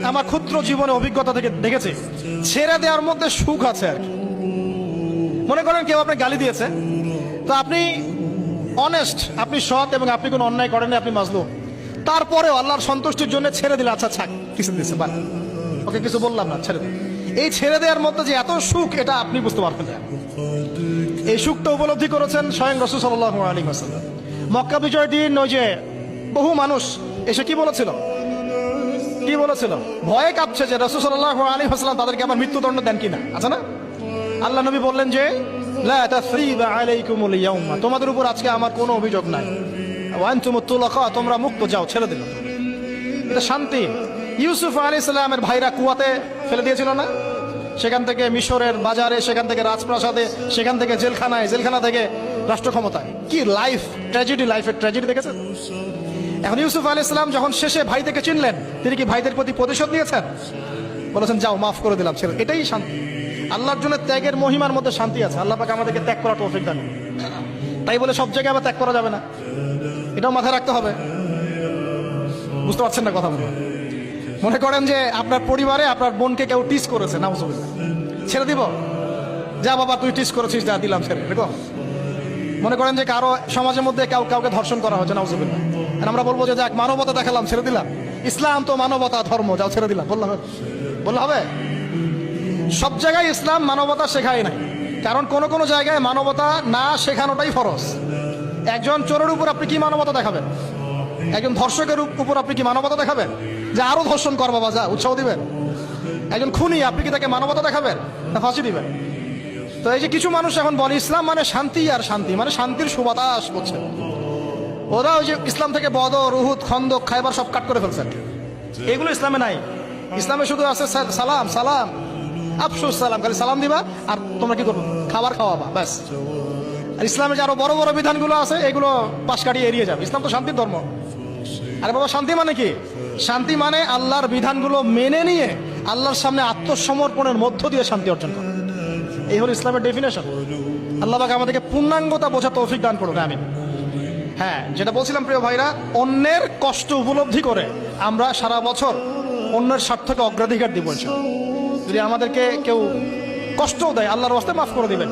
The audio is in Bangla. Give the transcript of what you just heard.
আমার ক্ষুদ্র জীবনে অভিজ্ঞতা থেকে দেখেছি ছেড়ে দেওয়ার মধ্যে সুখ আছে আর কি। মনে করেন কেউ আপনাকে গালি দিয়েছে, তো আপনি অনেস্ট, আপনি সৎ এবং আপনি কোনো অন্যায় করেন, আপনি মাজলুম, তারপরেও আল্লাহর সন্তুষ্টির জন্য ছেড়ে দিলে, আচ্ছা ছাক কিছু দিচ্ছে বা ওকে কিছু বললাম না, ছেড়ে দিন। এই ছেড়ে দেওয়ার মধ্যে যে এত সুখ, এটা আপনি বুঝতে পারবেন না। এই সুখটা উপলব্ধি করেছেন স্বয়ং রাসূল সাল্লাল্লাহু আলাইহি ওয়াসাল্লাম। মক্কা বিজয় দিন ওই যে বহু মানুষ এসে কি বলেছিল, ভয়ে কাঁপছে যে রাসূল সাল্লাল্লাহু আলাইহি ওয়াসাল্লাম তাদেরকে আবার মৃত্যুদণ্ড দেন কিনা, আছে না? আল্লাহ নবী বললেন যে লা তাসরিবা আলাইকুমুল ইয়াউমা, তোমাদের উপর আজকে আমার কোনো অভিযোগ নাই, ওয়া আনতুমুত তুলাকা, তোমরা মুক্ত, যাও, ছেড়ে দিল। এটা শান্তি। ইউসুফ আলাইহিস সালামের ভাইরা কুয়াতে ফেলে দিয়েছিল না, সেখান থেকে মিশরের বাজারে, সেখান থেকে রাজপ্রাসাদে, সেখান থেকে জেলখানায়, জেলখানা থেকে রাষ্ট্র ক্ষমতায়। কি লাইফ ট্র্যাজেডি, লাইফের ট্র্যাজেডি দেখেছেন? এখন ইউসুফ আলাইহিস সালাম যখন শেষে ভাই থেকে চিনলেন, তিনি কি ভাইদের প্রতি প্রতিশোধ নিয়েছেন? বলেছেন যাও, মাফ করে দিলাম, ছেড়ে। এটাই শান্তি। আল্লাহর জন্য ত্যাগের মহিমার মধ্যে শান্তি আছে। আল্লাহ পাক আমাদেরকে ত্যাগ করার তৌফিক দান। তাই বলে সব জায়গায় আবার ত্যাগ করা যাবে না, এটাও মাথায় রাখতে হবে। বুঝতে পারছেন না কথা? মনে করেন যে আপনার পরিবারে আপনার বোনকে কেউ টিস করেছে, নাউজুবিল্লাহ, ছেড়ে দিব? যা বাবা তুই টিস করেছিস, যা দিলাম, ছেড়ে। দেখো, মনে করেন যে কারো সমাজের মধ্যে কাউকে ধর্ষণ করা হচ্ছে, নাউজুবিল্লাহ, আর আমরা বলবো যে যাক মানবতা দেখালাম, ছেড়ে দিলাম। ইসলাম তো মানবতা ধর্ম, যাও ছেড়ে দিলাম, বললে হবে? সব জায়গায় ইসলাম মানবতা শেখায় নাই, কারণ কোন কোন জায়গায় মানবতা না শেখানোটাই ফরজ। একজন চোরের উপর আপনি কি মানবতা দেখাবেন? একজন ধর্ষকের উপর আপনি কি মানবতা দেখাবেন যে আরো ধর্ষণ কর বাবা, যা, উৎসাহ দিবেন? একজন খুনি, আপনি কি তাকে মানবতা দেখাবেন না ফাঁসি দিবেন? তো এই যে কিছু মানুষ এখন বলে ইসলাম মানে শান্তি, আর শান্তি মানে শান্তির সুবাতাস করছে। ওরা ওই যে ইসলাম থেকে বদর, উহুদ, খন্দক, খায়বার সব কাট করে ফেলছেন। এগুলো ইসলামে নাই। ইসলামে শুধু আছে সালাম, সালাম, আফসুস সালাম, খালি সালাম দিবা আর তোমরা কি করবো, খাবার খাওয়াবা, ব্যাস। আর ইসলামে যে আরো বড় বড় বিধানগুলো আছে, এগুলো পাশ কাটিয়ে এড়িয়ে যাবে। ইসলাম তো শান্তির ধর্ম। আরে বাবা, শান্তি মানে কি? শান্তি মানে আল্লাহর বিধানগুলো মেনে নিয়ে আল্লাহর সামনে আত্মসমর্পণের মধ্য দিয়ে শান্তি অর্জন করা। এই হলো ইসলামের ডেফিনেশন। আল্লাহ পাক আমাদেরকে পূর্ণাঙ্গতা বোঝা তৌফিক দান করুন, আমিন। হ্যাঁ, যেটা বলছিলাম প্রিয় ভাইরা, অন্যের কষ্ট উপলব্ধি করে আমরা সারা বছর অন্যের স্বার্থকে অগ্রাধিকার দিব। যদি আমাদেরকে কেউ কষ্টও দেয়, আল্লাহর ওয়াস্তে মাফ করে দিবেন।